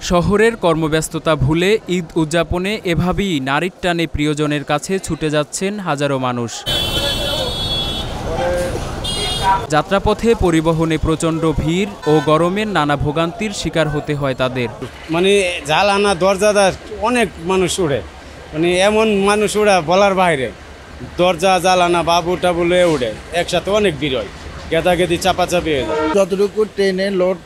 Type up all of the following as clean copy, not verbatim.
শহরের কর্মব্যস্ততা ভুলে ঈদ উদযাপনে এভাবেই নারীর টানে প্রিয়জনের কাছে ছুটে যাচ্ছেন হাজারো মানুষ। যাত্রাপথে পরিবহনে প্রচণ্ড ভিড় ও গরমের নানা ভোগান্তির শিকার হতে হয় তাদের। জাল আনা দরজাদার অনেক মানুষ উড়ে, এমন মানুষ উড়ে বলার বাইরে। দরজা জালানা বাবু টাবুলে উড়ে একসাথে অনেক ভিড় হয়, গেদাগেদি চাপাচাপি হয়ে যায়। যতটুকু ট্রেনে লোড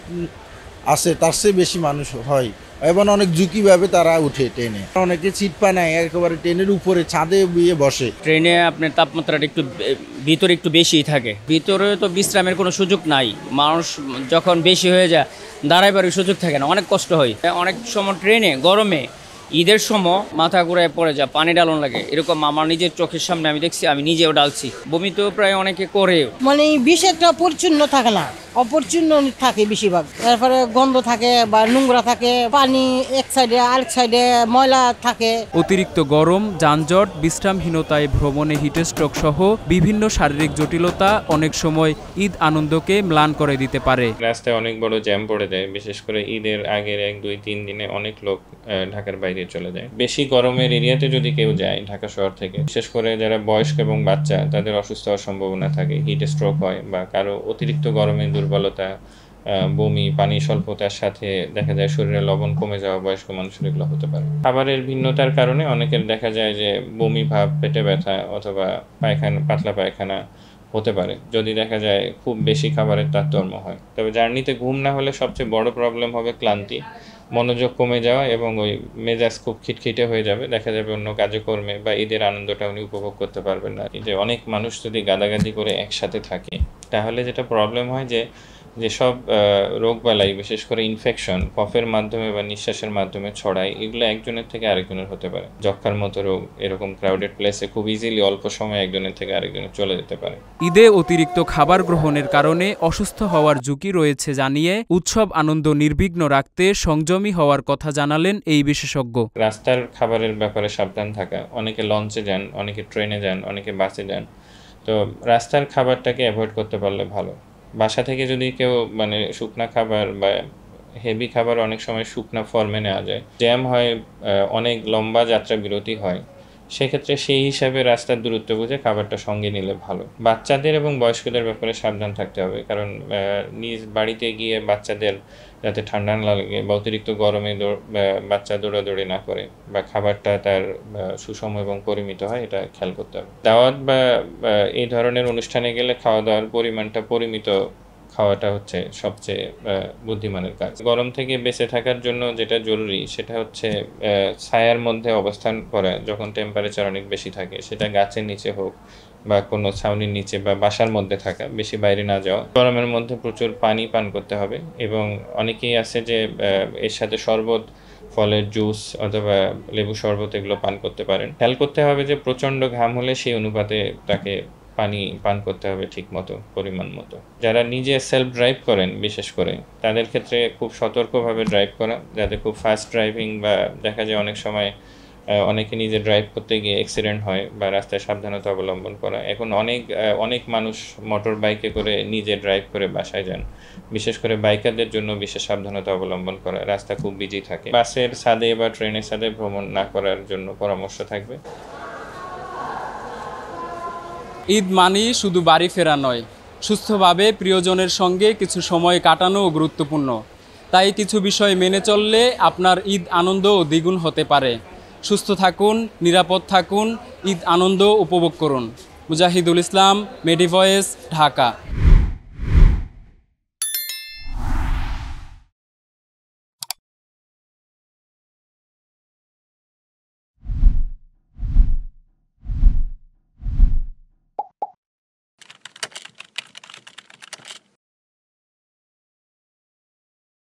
আসে তার চেয়ে বেশি মানুষ হয় এবং অনেক ঝুঁকিভাবে তারা উঠে ট্রেনে। অনেকে সিট পায় না, একেবারে ট্রেনের উপরে ছাদে গিয়ে বসে। ট্রেনে আপনার তাপমাত্রাটা ভিতরে একটু বেশিই থাকে, ভিতরে তো বিশ্রামের কোনো সুযোগ নাই। মানুষ যখন বেশি হয়ে যায় দাঁড়াইবার সুযোগ থাকে না, অনেক কষ্ট হয়। অনেক সময় ট্রেনে গরমে ঈদের সময় মাথা ঘুরায় পড়ে যায়, পানি ডালন লাগে। এরকম আমার নিজের চোখের সামনে আমি দেখছি, আমি নিজেও ডালছি। বমি তো প্রায় অনেকে করে। বিষয়টা পরিচ্ছন্ন থাকে না, অপরিচ্ছন্ন থাকে বেশিরভাগ। তারপরে গন্ধ থাকে বা নোংরা থাকে, পানি এক সাইডে আরেক সাইডে ময়লা থাকে। অতিরিক্ত গরম, যানজট, বিশ্রামহীনতায় ভ্রমণে হিটস্ট্রোক সহ বিভিন্ন শারীরিক জটিলতা অনেক সময় ঈদ আনন্দকে ম্লান করে দিতে পারে। রাস্তায় অনেক বড় জ্যাম পড়ে যায়, বিশেষ করে ঈদের আগের 1-2-3 দিনে অনেক লোক ঢাকার বাইরে চলে যায়। বেশি গরমের এরিয়াতে যদি কেউ যায় ঢাকা শহর থেকে, বিশেষ করে যারা বয়স্ক এবং বাচ্চা, তাদের অসুস্থ হওয়ার সম্ভাবনা থাকে। হিট স্ট্রোক হয় বা কারো অতিরিক্ত গরমে দুর্বলতা, বমি, পানি স্বল্পতার সাথে দেখা যায় শরীরে লবণ কমে যাওয়া বয়স্ক মানুষের এগুলো হতে পারে। খাবারের ভিন্নতার কারণে অনেকের দেখা যায় যে বমি ভাব, পেটে ব্যথা অথবা পায়খানা, পাতলা পায়খানা হতে পারে যদি দেখা যায় খুব বেশি খাবারের তারতম্য হয়। তবে জার্নিতে ঘুম না হলে সবচেয়ে বড় প্রবলেম হবে ক্লান্তি, মনোযোগ কমে যাওয়া এবং ওই মেজাজ খুব খিটখিটে হয়ে যাবে। দেখা যাবে অন্য কাজে কর্মে বা ঈদের আনন্দটা উনি উপভোগ করতে পারবেন না। যে অনেক মানুষ যদি গাদাগাদি করে একসাথে থাকে, তাহলে যেটা প্রবলেম হয় যে যেসব রোগবালাই, বিশেষ করে ইনফেকশন কফের মাধ্যমে বা নিঃশ্বাসের মাধ্যমে ছড়ায়, এগুলো একজনের থেকে আরেকজনের হতে পারে। যক্ষ্মার মতো রোগ এরকম ক্রাউডেড প্লেসে খুব ইজিলি অল্প সময়ে একজনের থেকে আরেকজনের চলে যেতে পারে। ঈদে অতিরিক্ত খাবার গ্রহণের কারণে অসুস্থ হওয়ার ঝুঁকি রয়েছে জানিয়ে উৎসব আনন্দ নির্বিঘ্ন রাখতে সংযমী হওয়ার কথা জানালেন এই বিশেষজ্ঞ। রাস্তার খাবারের ব্যাপারে সাবধান থাকা, অনেকে লঞ্চে যান, অনেকে ট্রেনে যান, অনেকে বাসে যান, তো রাস্তার খাবারটাকে অ্যাভয়েড করতে পারলে ভালো। বাসা থেকে যদি কেউ শুকনা খাবার বা হেভি খাবার অনেক সময় শুকনা ফর্মে নেওয়া যায়, জ্যাম হয়, অনেক লম্বা যাত্রা বিরতি হয়, সেক্ষেত্রে সেই হিসাবে রাস্তার দূরত্ব বুঝে খাবারটা সঙ্গে নিলে ভালো। বাচ্চাদের এবং বয়স্কদের ব্যাপারে সাবধান থাকতে হবে, কারণ নিজ বাড়িতে গিয়ে বাচ্চাদের যাতে ঠান্ডা না লাগে বা অতিরিক্ত গরমে বাচ্চা দৌড়াদৌড়ি না করে বা খাবারটা তার সুষম এবং পরিমিত হয়, এটা খেয়াল করতে হবে। দাওয়াত বা এই ধরনের অনুষ্ঠানে গেলে খাওয়া দাওয়ার পরিমাণটা পরিমিত খাওয়াটা হচ্ছে সবচেয়ে বুদ্ধিমানের কাজ। গরম থেকে বেঁচে থাকার জন্য যেটা জরুরি সেটা হচ্ছে ছায়ার মধ্যে অবস্থান করা। যখন টেম্পারেচার অনেক বেশি থাকে, সেটা গাছের নিচে হোক বা কোনো ছাউনির নিচে বা বাসার মধ্যে থাকা, বেশি বাইরে না যাওয়া। গরমের মধ্যে প্রচুর পানি পান করতে হবে এবং অনেকেই আছে যে এর সাথে শরবত, ফলের জুস অথবা লেবু শরবত এগুলো পান করতে পারেন। খেয়াল করতে হবে যে প্রচণ্ড ঘাম হলে সেই অনুপাতে তাকে পানি পান করতে হবে ঠিক মতো, পরিমাণ মতো। যারা নিজে সেলফ ড্রাইভ করেন, বিশেষ করে তাদের ক্ষেত্রে খুব সতর্কভাবে ড্রাইভ করা, যাতে খুব ফাস্ট ড্রাইভিং বা দেখা যায় অনেক সময় অনেকে নিজে ড্রাইভ করতে গিয়ে অ্যাক্সিডেন্ট হয় বা রাস্তায় সাবধানতা অবলম্বন করা। এখন অনেক মানুষ মোটর বাইকে করে নিজে ড্রাইভ করে বাসায় যান। বিশেষ করে বাইকারদের জন্য বিশেষ সাবধানতা অবলম্বন করা, রাস্তা খুব বিজি থাকে। বাসের ছাদে বা ট্রেনের ছাদে ভ্রমণ না করার জন্য পরামর্শ থাকবে। ঈদ মানেই শুধু বাড়ি ফেরা নয়, সুস্থভাবে প্রিয়জনের সঙ্গে কিছু সময় কাটানোও গুরুত্বপূর্ণ। তাই কিছু বিষয় মেনে চললে আপনার ঈদ আনন্দও দ্বিগুণ হতে পারে। সুস্থ থাকুন, নিরাপদ থাকুন, ঈদ আনন্দ উপভোগ করুন। মুজাহিদুল ইসলাম, মেডি ভয়েস, ঢাকা।